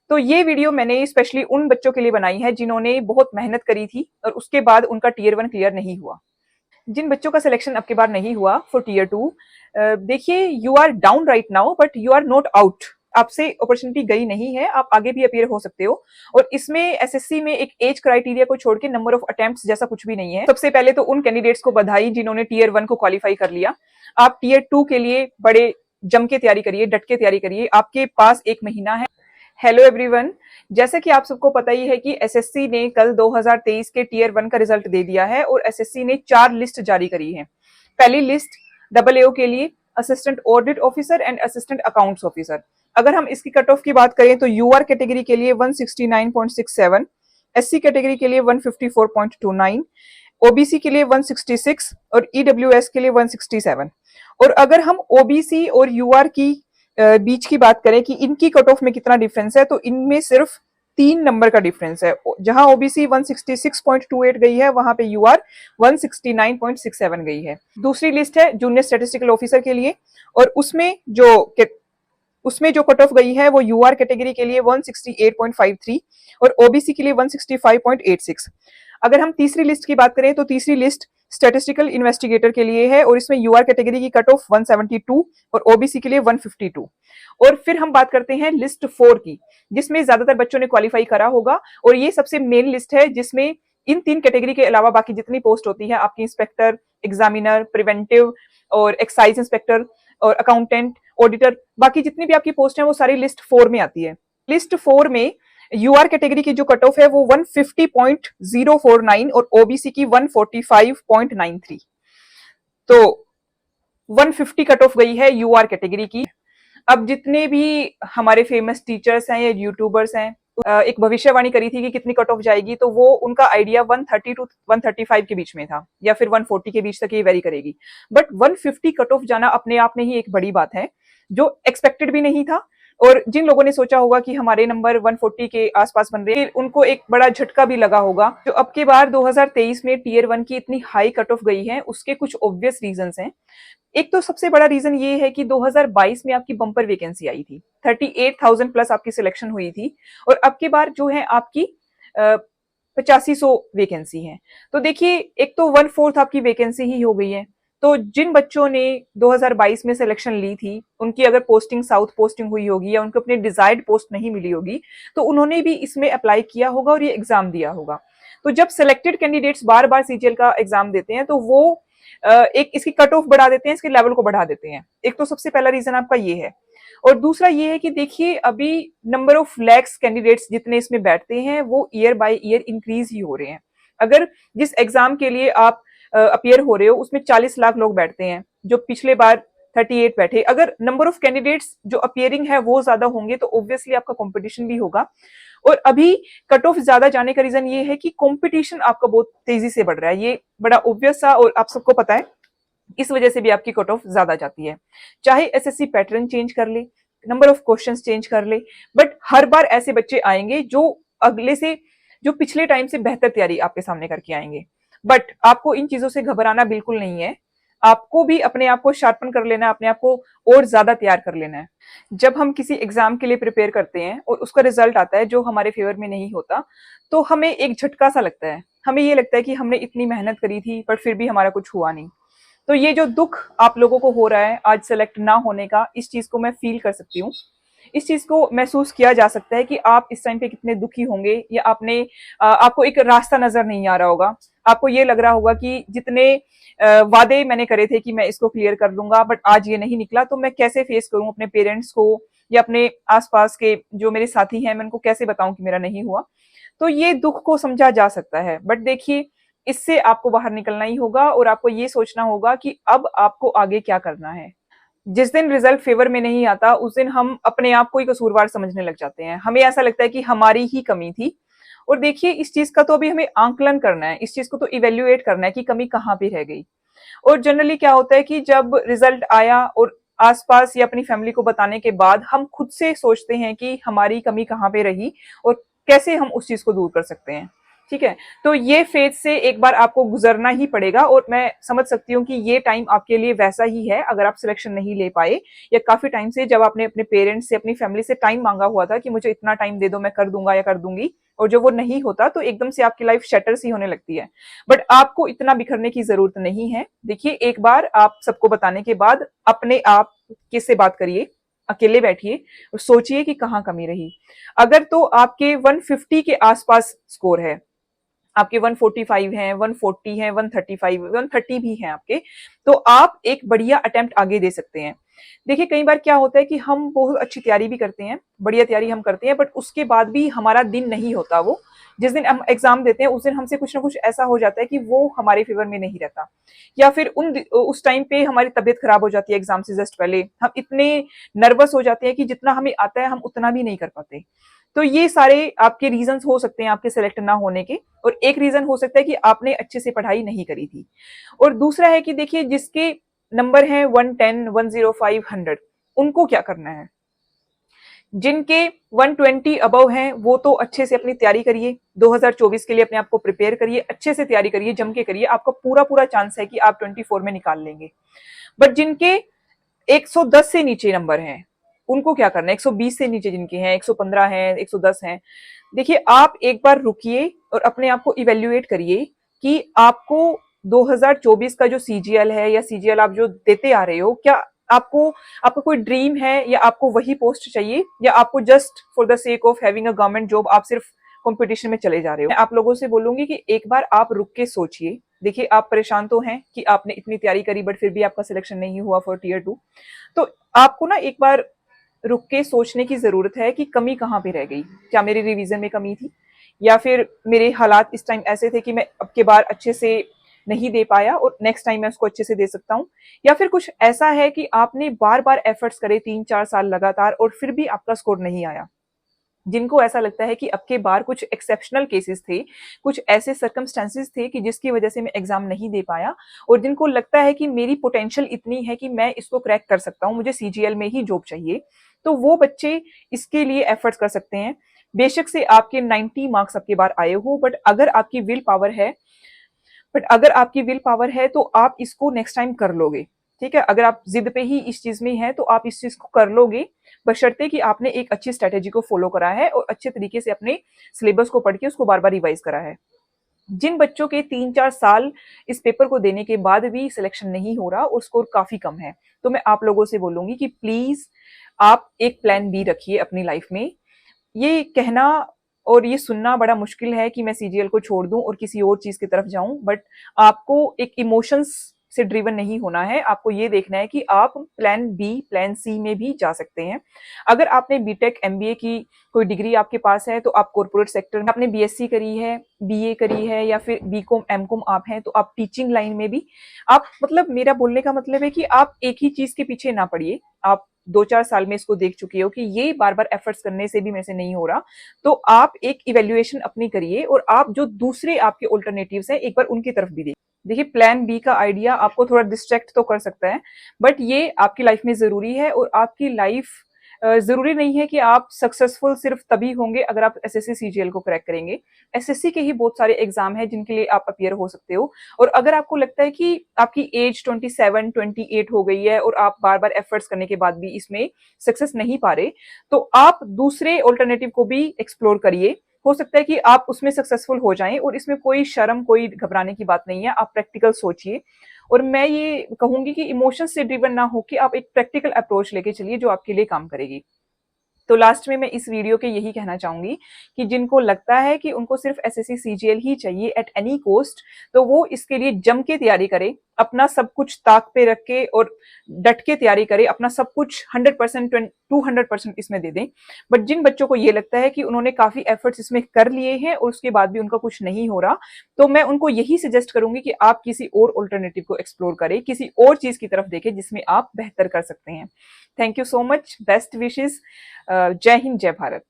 तो ये वीडियो मैंने स्पेशली उन बच्चों के लिए बनाई है जिन्होंने बहुत मेहनत करी थी और उसके बाद उनका टीयर 1 क्लियर नहीं हुआ। जिन बच्चों का सिलेक्शन अब की बार नहीं हुआ फॉर टीयर 2, देखिए you are down right now but you are not out. आपसे अपॉर्चुनिटी गई नहीं है, आप आगे भी अपीयर हो सकते हो। और इसमें एसएससी में एक एज क्राइटेरिया को छोड़ के नंबर ऑफ अटेम्प्ट्स जैसा कुछ भी नहीं है। सबसे पहले तो उन कैंडिडेट्स को बधाई जिन्होंने टीयर 1 को क्वालिफाई कर लिया। आप टीयर 2 के लिए बड़े जम के तैयारी करिए, डट के तैयारी करिए, आपके पास 1 महीना है। हेलो एवरीवन, जैसे कि आप सबको पता ही है कि एसएससी ने कल 2023 के टीयर 1 का रिजल्ट दे दिया है और एसएससी ने 4 लिस्ट जारी करी है। पहली लिस्ट डबल एओ के लिए assistant audit officer and assistant accounts officer. अगर हम इसकी कट ऑफ की बात करें तो यूआर कैटेगरी के लिए 169.67, एससी कैटेगरी के लिए 154.29, ओबीसी के लिए 166 और ईडब्ल्यूएस के लिए 167। और अगर हम ओबीसी और यूआर की बीच की बात करें कि इनकी कट ऑफ में कितना डिफरेंस है, तो इनमें सिर्फ 3 नंबर का डिफरेंस है। जहां ओबीसी 166.28 गई है, वहां पे यूआर 169.67 गई है। दूसरी लिस्ट है जूनियर स्टैटिस्टिकल ऑफिसर के लिए और उसमें जो कट ऑफ गई है वो यूआर कैटेगरी के लिए 168.53 और ओबीसी के लिए 165.86। अगर हम तीसरी लिस्ट की बात करें तो तीसरी लिस्ट स्टैटिस्टिकल इन्वेस्टिगेटर के लिए है और इसमें यूआर कैटेगरी की कट ऑफ 172 और ओबीसी के लिए 152। और फिर हम बात करते हैं लिस्ट 4 की, जिसमें ज्यादातर बच्चों ने क्वालिफाई करा होगा और ये सबसे मेन लिस्ट है जिसमें इन 3 कैटेगरी के अलावा बाकी जितनी पोस्ट होती है, आपकी इंस्पेक्टर, एग्जामिनर, प्रिवेंटिव और एक्साइज इंस्पेक्टर और अकाउंटेंट, ऑडिटर, बाकी जितनी भी आपकी पोस्ट है वो सारी लिस्ट 4 में आती है। लिस्ट 4 में यूआर कैटेगरी की जो कट ऑफ है वो 150.049 और ओबीसी की 145.93। तो 150 कट ऑफ गई है यूआर कैटेगरी की। अब जितने भी हमारे फेमस टीचर्स हैं या यूट्यूबर्स हैं, एक भविष्यवाणी करी थी कि कितनी कट ऑफ जाएगी, तो वो उनका आइडिया 130 टू 135 के बीच में था या फिर 140 के बीच तक ये वेरी करेगी। बट 150 कट ऑफ जाना अपने आप में ही एक बड़ी बात है, जो एक्सपेक्टेड भी नहीं था। और जिन लोगों ने सोचा होगा कि हमारे नंबर 140 के आसपास बन रहे हैं, उनको एक बड़ा झटका भी लगा होगा। जो अब के बार 2023 में टीयर 1 की इतनी हाई कट ऑफ गई है, उसके कुछ ऑब्वियस रीजंस हैं। एक तो सबसे बड़ा रीजन ये है कि 2022 में आपकी बम्पर वैकेंसी आई थी, 38,000 प्लस आपकी सिलेक्शन हुई थी और अब के बार जो है आपकी 8500 वैकेंसी है। तो देखिए, एक तो 1/4 आपकी वैकेंसी ही हो गई है। तो जिन बच्चों ने 2022 में सिलेक्शन ली थी, उनकी अगर पोस्टिंग साउथ पोस्टिंग हुई होगी या उनको अपनी डिजायर्ड पोस्ट नहीं मिली होगी, तो उन्होंने भी इसमें अप्लाई किया होगा और ये एग्जाम दिया होगा। तो जब सिलेक्टेड कैंडिडेट्स बार बार सीजीएल का एग्जाम देते हैं, तो वो एक इसकी कट ऑफ बढ़ा देते हैं, इसके लेवल को बढ़ा देते हैं। एक तो सबसे पहला रीजन आपका ये है। और दूसरा ये है कि देखिए, अभी नंबर ऑफ लैक्स कैंडिडेट्स जितने इसमें बैठते हैं वो ईयर बाय ईयर इंक्रीज ही हो रहे हैं। अगर जिस एग्जाम के लिए आप अपीयर हो रहे हो उसमें 40 लाख लोग बैठते हैं, जो पिछले बार 38 बैठे, अगर नंबर ऑफ कैंडिडेट्स जो अपियरिंग है वो ज्यादा होंगे तो ऑब्वियसली आपका कंपटीशन भी होगा। और अभी कट ऑफ ज्यादा जाने का रीजन ये है कि कंपटीशन आपका बहुत तेजी से बढ़ रहा है। ये बड़ा ऑब्वियस सा और आप सबको पता है, इस वजह से भी आपकी कट ऑफ ज्यादा जाती है। चाहे एसएससी पैटर्न चेंज कर ले, नंबर ऑफ क्वेश्चंस चेंज कर ले, बट हर बार ऐसे बच्चे आएंगे जो अगले से, जो पिछले टाइम से बेहतर तैयारी आपके सामने करके आएंगे। बट आपको इन चीजों से घबराना बिल्कुल नहीं है। आपको भी अपने आप को शार्पन कर लेना है, अपने आप को और ज्यादा तैयार कर लेना है। जब हम किसी एग्जाम के लिए प्रिपेयर करते हैं और उसका रिजल्ट आता है जो हमारे फेवर में नहीं होता, तो हमें एक झटका सा लगता है। हमें ये लगता है कि हमने इतनी मेहनत करी थी पर फिर भी हमारा कुछ हुआ नहीं। तो ये जो दुख आप लोगों को हो रहा है आज सेलेक्ट ना होने का, इस चीज को मैं फील कर सकती हूँ। इस चीज को महसूस किया जा सकता है कि आप इस टाइम पे कितने दुखी होंगे, या आपको एक रास्ता नजर नहीं आ रहा होगा। आपको ये लग रहा होगा कि जितने वादे मैंने करे थे कि मैं इसको क्लियर कर लूंगा, बट आज ये नहीं निकला, तो मैं कैसे फेस करूं अपने पेरेंट्स को या अपने आसपास के जो मेरे साथी हैं, मैं उनको कैसे बताऊं कि मेरा नहीं हुआ। तो ये दुख को समझा जा सकता है, बट देखिए, इससे आपको बाहर निकलना ही होगा और आपको ये सोचना होगा कि अब आपको आगे क्या करना है। जिस दिन रिजल्ट फेवर में नहीं आता, उस दिन हम अपने आप को ही कसूरवार समझने लग जाते हैं। हमें ऐसा लगता है कि हमारी ही कमी थी। और देखिए, इस चीज का तो अभी हमें आंकलन करना है, इस चीज को तो इवेल्युएट करना है कि कमी कहाँ पे रह गई। और जनरली क्या होता है कि जब रिजल्ट आया और आसपास या अपनी फैमिली को बताने के बाद हम खुद से सोचते हैं कि हमारी कमी कहाँ पे रही और कैसे हम उस चीज को दूर कर सकते हैं। ठीक है। तो ये फेज से एक बार आपको गुजरना ही पड़ेगा, और मैं समझ सकती हूँ कि ये टाइम आपके लिए वैसा ही है। अगर आप सिलेक्शन नहीं ले पाए, या काफी टाइम से जब आपने अपने पेरेंट्स से, अपनी फैमिली से टाइम मांगा हुआ था कि मुझे इतना टाइम दे दो, मैं कर दूंगा या कर दूंगी, और जब वो नहीं होता तो एकदम से आपकी लाइफ शटर सी होने लगती है। बट आपको इतना बिखरने की जरूरत नहीं है। देखिए, एक बार आप सबको बताने के बाद अपने आप किससे बात करिए, अकेले बैठिए और सोचिए कि कहाँ कमी रही। अगर तो आपके 150 के आसपास स्कोर है, आपके 145 हैं, 140 हैं, 135, 130 भी हैं आपके, तो आप एक बढ़िया अटेम्प्ट आगे दे सकते हैं। देखिए, कई बार क्या होता है कि हम बहुत अच्छी तैयारी भी करते हैं, बढ़िया तैयारी हम करते हैं, बट उसके बाद भी हमारा दिन नहीं होता। वो जिस दिन हम एग्जाम देते हैं उस दिन हमसे कुछ ना कुछ ऐसा हो जाता है कि वो हमारे फेवर में नहीं रहता, या फिर उस टाइम पे हमारी तबीयत खराब हो जाती है। एग्जाम से जस्ट पहले हम इतने नर्वस हो जाते हैं कि जितना हमें आता है हम उतना भी नहीं कर पाते। तो ये सारे आपके रीजंस हो सकते हैं आपके सेलेक्ट ना होने के। और एक रीजन हो सकता है कि आपने अच्छे से पढ़ाई नहीं करी थी। और दूसरा है कि देखिए, जिसके नंबर हैं 110, 105, 100, उनको क्या करना है। जिनके 120 अबव हैं वो तो अच्छे से अपनी तैयारी करिए, 2024 के लिए अपने आप को प्रिपेयर करिए, अच्छे से तैयारी करिए, जम के करिए, आपका पूरा पूरा चांस है कि आप 24 में निकाल लेंगे। बट जिनके 110 से नीचे नंबर हैं, उनको क्या करना है। 120 से नीचे जिनके हैं, 115 हैं, 110 हैं, देखिए, आप एक बार रुकिए और अपने आप को इवेल्युएट करिए कि आपको 2024 का जो सीजीएल है, या सीजीएल आप जो देते आ रहे हो, क्या आपको, आपका कोई ड्रीम है, या आपको वही पोस्ट चाहिए, या आपको just for the sake of having a government job आप सिर्फ कंपटीशन में चले जा रहे हो। मैं आप लोगों से बोलूंगी कि एक बार आप रुक के सोचिए। देखिए, आप परेशान तो हैं कि आपने इतनी तैयारी करी बट फिर भी आपका सिलेक्शन नहीं हुआ फॉर टीयर 2। तो आपको ना एक बार रुक के सोचने की जरूरत है कि कमी कहाँ पे रह गई। क्या मेरी रिवीजन में कमी थी, या फिर मेरे हालात इस टाइम ऐसे थे कि मैं अब के बार अच्छे से नहीं दे पाया और नेक्स्ट टाइम मैं उसको अच्छे से दे सकता हूँ। या फिर कुछ ऐसा है कि आपने बार बार एफर्ट्स करे 3-4 साल लगातार और फिर भी आपका स्कोर नहीं आया। जिनको ऐसा लगता है कि अब के बार कुछ एक्सेप्शनल केसेस थे, कुछ ऐसे सर्कमस्टेंसेस थे कि जिसकी वजह से मैं एग्जाम नहीं दे पाया, और जिनको लगता है कि मेरी पोटेंशियल इतनी है कि मैं इसको क्रैक कर सकता हूँ, मुझे सीजीएल में ही जॉब चाहिए, तो वो बच्चे इसके लिए एफर्ट्स कर सकते हैं। बेशक से आपके 90 मार्क्स आपके बार आए हो, बट अगर आपकी विल पावर है तो आप इसको नेक्स्ट टाइम कर लोगे। ठीक है, अगर आप जिद पे ही इस चीज में हैं तो आप इस चीज को कर लोगे, बशर्ते कि आपने एक अच्छी स्ट्रेटेजी को फॉलो करा है और अच्छे तरीके से अपने सिलेबस को पढ़ के उसको बार बार रिवाइज करा है। जिन बच्चों के 3-4 साल इस पेपर को देने के बाद भी सिलेक्शन नहीं हो रहा और स्कोर काफी कम है, तो मैं आप लोगों से बोलूंगी कि प्लीज आप एक प्लान बी रखिए अपनी लाइफ में। ये कहना और ये सुनना बड़ा मुश्किल है कि मैं सीजीएल को छोड़ दूं और किसी और चीज की तरफ जाऊं, बट आपको एक इमोशंस से ड्रिवन नहीं होना है। आपको ये देखना है कि आप प्लान बी, प्लान सी में भी जा सकते हैं। अगर आपने बीटेक एमबीए की कोई डिग्री आपके पास है तो आप कॉर्पोरेट सेक्टर में, आपने बीएससी करी है, बीए करी है, या फिर बीकॉम एमकॉम आप हैं तो आप टीचिंग लाइन में भी आप, मतलब मेरा बोलने का मतलब है कि आप एक ही चीज के पीछे ना पड़िए। आप 2-4 साल में इसको देख चुके हो कि ये बार बार एफर्ट्स करने से भी मेरे से नहीं हो रहा, तो आप एक इवेल्युएशन अपनी करिए और आप जो दूसरे आपके ऑल्टरनेटिव्स हैं एक बार उनकी तरफ भी देखिए। देखिए, प्लान बी का आइडिया आपको थोड़ा डिस्ट्रैक्ट तो कर सकता है, बट ये आपकी लाइफ में जरूरी है। और आपकी लाइफ जरूरी नहीं है कि आप सक्सेसफुल सिर्फ तभी होंगे अगर आप एसएससी सीजीएल को क्रैक करेंगे। एसएससी के ही बहुत सारे एग्जाम हैं जिनके लिए आप अपियर हो सकते हो। और अगर आपको लगता है कि आपकी एज 27, 28 हो गई है और आप बार बार एफर्ट्स करने के बाद भी इसमें सक्सेस नहीं पा रहे, तो आप दूसरे ऑल्टरनेटिव को भी एक्सप्लोर करिए। हो सकता है कि आप उसमें सक्सेसफुल हो जाएं, और इसमें कोई शर्म, कोई घबराने की बात नहीं है। आप प्रैक्टिकल सोचिए, और मैं ये कहूंगी कि इमोशन से ड्रिवन ना हो कि आप एक प्रैक्टिकल अप्रोच लेके चलिए जो आपके लिए काम करेगी। तो लास्ट में मैं इस वीडियो के यही कहना चाहूंगी कि जिनको लगता है कि उनको सिर्फ एसएससी सीजीएल ही चाहिए एट एनी कॉस्ट, तो वो इसके लिए जम के तैयारी करे, अपना सब कुछ ताक पे रख के और डट के तैयारी करे, अपना सब कुछ 100%, 200% इसमें दे दें। बट जिन बच्चों को ये लगता है कि उन्होंने काफी एफर्ट्स इसमें कर लिए हैं और उसके बाद भी उनका कुछ नहीं हो रहा, तो मैं उनको यही सजेस्ट करूंगी कि आप किसी और ऑल्टरनेटिव को एक्सप्लोर करें, किसी और चीज की तरफ देखें जिसमें आप बेहतर कर सकते हैं। Thank you so much, best wishes. जय हिंद, जय भारत।